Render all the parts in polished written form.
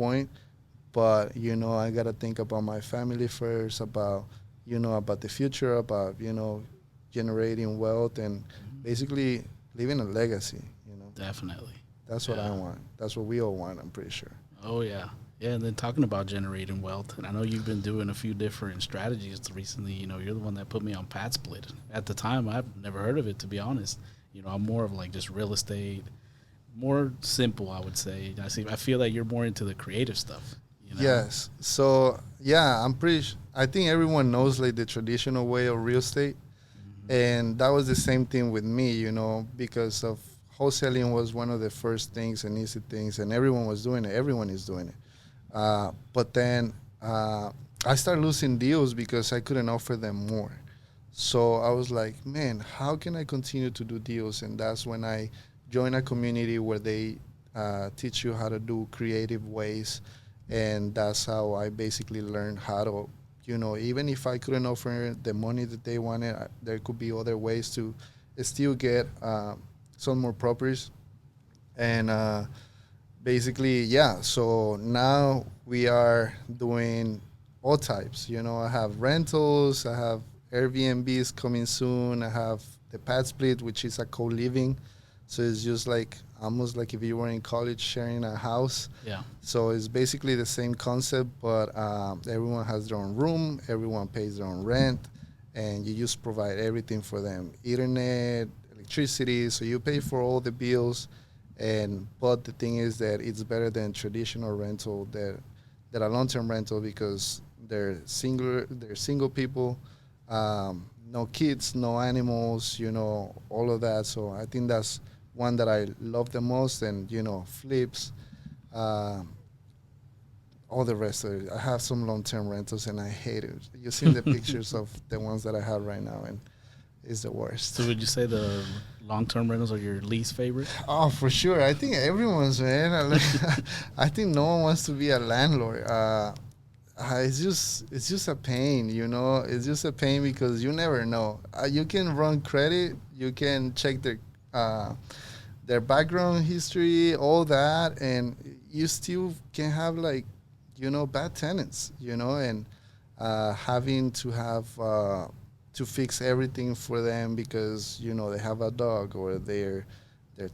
point. But, I got to think about my family first, about the future, about, generating wealth and basically leaving a legacy. Definitely. That's what I want. That's what we all want, I'm pretty sure. Oh, yeah. Yeah, and then talking about generating wealth, and I know you've been doing a few different strategies recently. You're the one that put me on Padsplit. At the time, I've never heard of it, to be honest. I'm more of like just real estate, more simple, I would say. I feel like you're more into the creative stuff. Yes. So, yeah, I think everyone knows like the traditional way of real estate. And that was the same thing with me, because of wholesaling was one of the first things and easy things, and everyone was doing it. Everyone is doing it. But then I started losing deals because I couldn't offer them more. So I was like, man, how can I continue to do deals? And that's when I joined a community where they teach you how to do creative ways. And that's how I basically learned how to, even if I couldn't offer the money that they wanted, there could be other ways to still get some more properties. And basically, yeah, so now we are doing all types. I have rentals, I have Airbnbs coming soon, I have the Padsplit, which is a co-living. So it's just like almost like if you were in college sharing a house. Yeah. So it's basically the same concept, but everyone has their own room, everyone pays their own rent, and you just provide everything for them: internet, electricity. So you pay for all the bills. But the thing is that it's better than traditional rental, that a long-term rental, because they're single people, no kids, no animals, all of that. So I think that's one that I love the most. And flips, all the rest of it. I have some long-term rentals and I hate it. You've seen the pictures of the ones that I have right now, and it's the worst. So would you say the long-term rentals are your least favorite? Oh, for sure. I think everyone's, man. I think no one wants to be a landlord. It's just a pain, It's just a pain because you never know. You can run credit, you can check their background history, all that, and you still can have bad tenants, and having to have to fix everything for them because they have a dog or their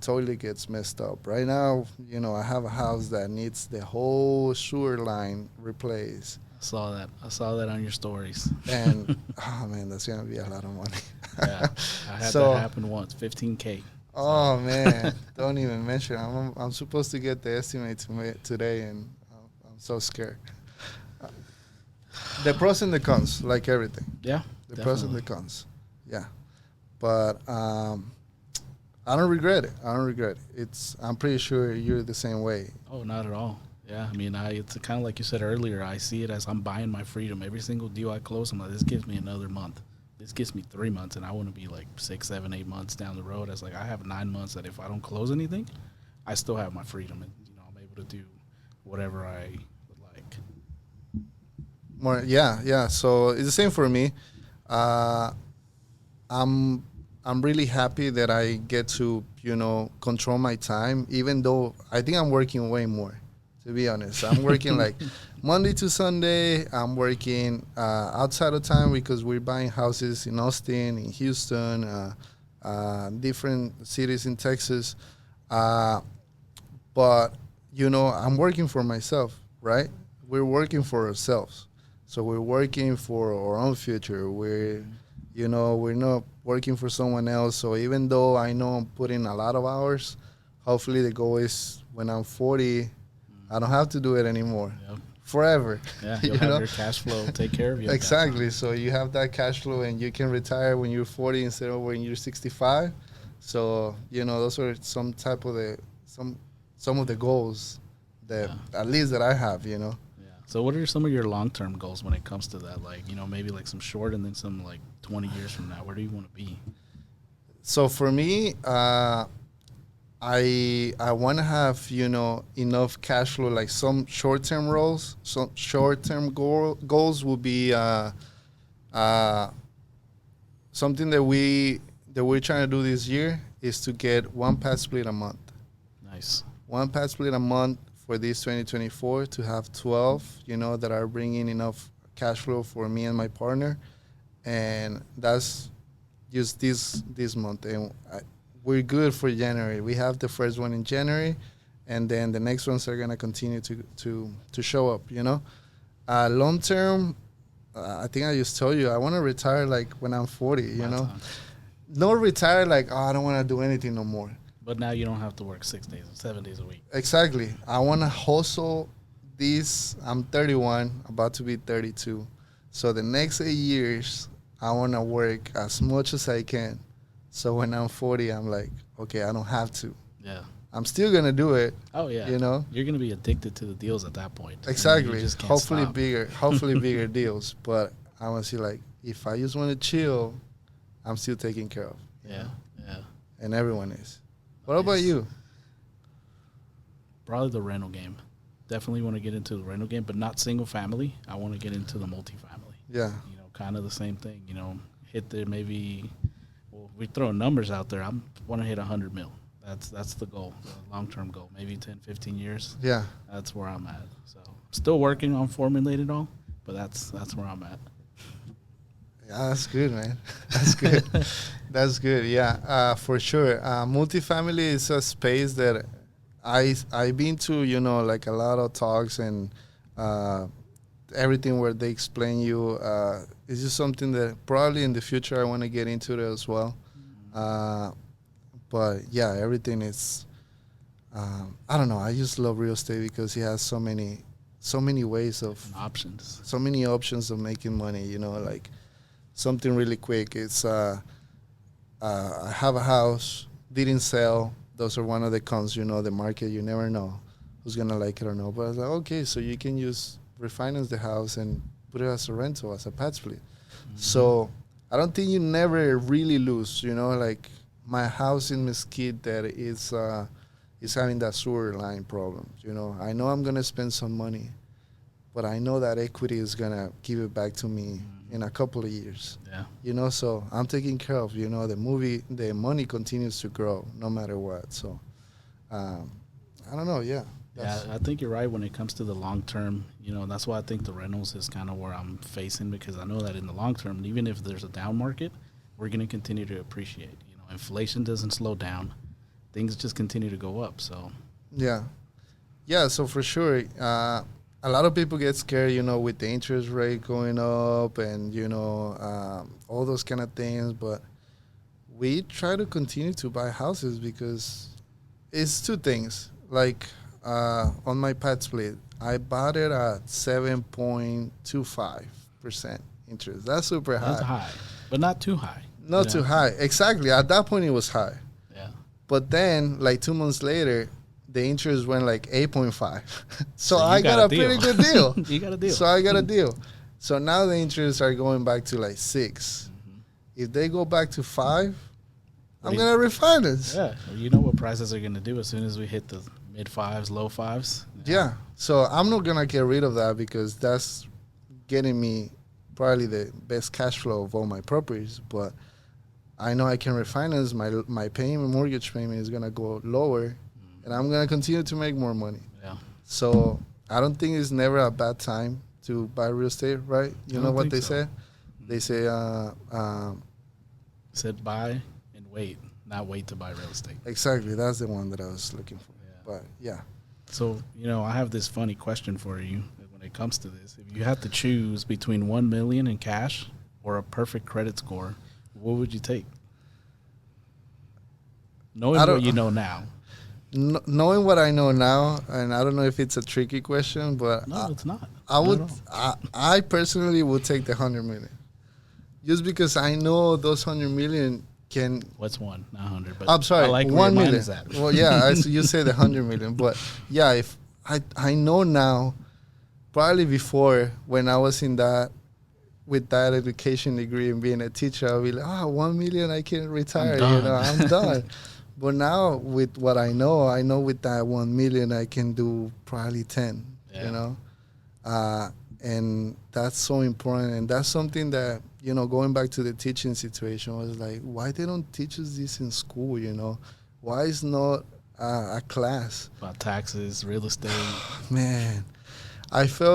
toilet gets messed up. Right now, I have a house that needs the whole sewer line replaced. I saw that on your stories. And oh man, that's gonna be a lot of money. Yeah, I had that happen once, $15K. Oh man, don't even mention. I'm supposed to get the estimate today, and I'm so scared. The pros and the cons, like everything. Yeah, the pros and the cons. Yeah, but I don't regret it. I'm pretty sure you're the same way. Oh, not at all. Yeah, I mean, it's kind of like you said earlier. I see it as I'm buying my freedom. Every single deal I close, I'm like, this gives me another month. This gives me 3 months, and I want to be like 6, 7, 8 months down the road. It's like I have 9 months that if I don't close anything, I still have my freedom, and I'm able to do whatever I would like. More, yeah. So it's the same for me. I'm really happy that I get to control my time, even though I think I'm working way more. To be honest, I'm working like Monday to Sunday. I'm working outside of time because we're buying houses in Austin, in Houston, different cities in Texas. But I'm working for myself, right? We're working for ourselves, so we're working for our own future. We're not working for someone else. So even though I know I'm putting a lot of hours, hopefully the goal is when I'm 40. I don't have to do it anymore. Yep. Forever. Yeah, you'll have your cash flow take care of you. Exactly. So you have that cash flow and you can retire when you're 40 instead of when you're 65. So, those are some of the goals that at least that I have, Yeah. So what are some of your long-term goals when it comes to that? Like, maybe like some short and then some like 20 years from now. Where do you want to be? So for me, I want to have, enough cash flow, like some short-term roles. Some short-term goals will be something that we're trying to do this year is to get one Padsplit a month. Nice. One Padsplit a month for this 2024 to have 12, that are bringing enough cash flow for me and my partner. And that's just this month. And we're good for January. We have the first one in January, and then the next ones are going to continue to show up, Long term, I think I just told you, I want to retire like when I'm 40, Not retire like, I don't want to do anything no more. But now you don't have to work 6 days, 7 days a week. Exactly. I want to hustle this. I'm 31, about to be 32. So the next 8 years, I want to work as much as I can. So when I'm 40, I'm like, okay, I don't have to. Yeah. I'm still going to do it. Oh, yeah. You're going to be addicted to the deals at that point. Exactly. Hopefully stop. bigger deals. But I want to see, like, if I just want to chill, I'm still taken care of. Yeah. And everyone is. What about you? Probably the rental game. Definitely want to get into the rental game, but not single family. I want to get into the multifamily. Yeah. Kind of the same thing. Hit the maybe. Well, we throw numbers out there. I want to hit 100 mil. That's the goal, the long-term goal. Maybe 10, 15 years. Yeah. That's where I'm at. So still working on formulating it all, but that's where I'm at. Yeah, that's good, man. That's good. That's good. Yeah, for sure. Multifamily is a space that I've been to. Like a lot of talks and everything where they explain you. It's just something that probably in the future I want to get into it as well. But yeah, everything is. I don't know. I just love real estate because it has so many ways of options. So many options of making money. Like. Something really quick. It's I have a house, didn't sell. Those are one of the cons, the market. You never know who's going to like it or not. But I was like, okay, so you can refinance the house and put it as a rental, as a Padsplit. Mm-hmm. So I don't think you never really lose, like my house in Mesquite that is having that sewer line problem. I know I'm going to spend some money, but I know that equity is going to give it back to me in a couple of years. Yeah. So I'm taking care of, the money continues to grow no matter what. So I don't know. Yeah. I think you're right when it comes to the long term. That's why I think the rentals is kind of where I'm facing, because I know that in the long term, even if there's a down market, we're going to continue to appreciate. Inflation doesn't slow down. Things just continue to go up. So yeah. So for sure, a lot of people get scared, with the interest rate going up and, all those kind of things. But we try to continue to buy houses because it's two things. Like on my Padsplit, I bought it at 7.25% interest. That's super high. That's high, but not too high. Not too high. Exactly. At that point, it was high. Yeah. But then, like 2 months later, the interest went like 8.5. so I got a pretty good deal. You got a deal. So I got a deal. So now the interests are going back to like 6. Mm-hmm. If they go back to 5, I'm going to refinance. Yeah. Well, you know what prices are going to do as soon as we hit the mid-5s, low-5s. Yeah. So I'm not going to get rid of that because that's getting me probably the best cash flow of all my properties. But I know I can refinance. My mortgage payment is going to go lower. And I'm going to continue to make more money. Yeah. So I don't think it's never a bad time to buy real estate, right? You know what they say? They say... said buy and wait, not wait to buy real estate. Exactly. That's the one that I was looking for. Yeah. But, yeah. So, I have this funny question for you when it comes to this. If you had to choose between $1 million in cash or a perfect credit score, what would you take? Knowing what you know now. Knowing what I know now, and I don't know if it's a tricky question, but no, it's not. I personally would take the 100 million, just because I know those 100 million can. What's one? Not 100. But I'm sorry, I like 1 million. Is at. Well, yeah, you say the 100 million, but yeah, if I know now, probably before when I was in that with that education degree and being a teacher, I'll be like, 1 million, I can retire. I'm done. But now with what I know with that 1 million, I can do probably 10, and that's so important. And that's something that, going back to the teaching situation was like, why they don't teach us this in school, Why is not a class. About taxes, real estate. Man, I felt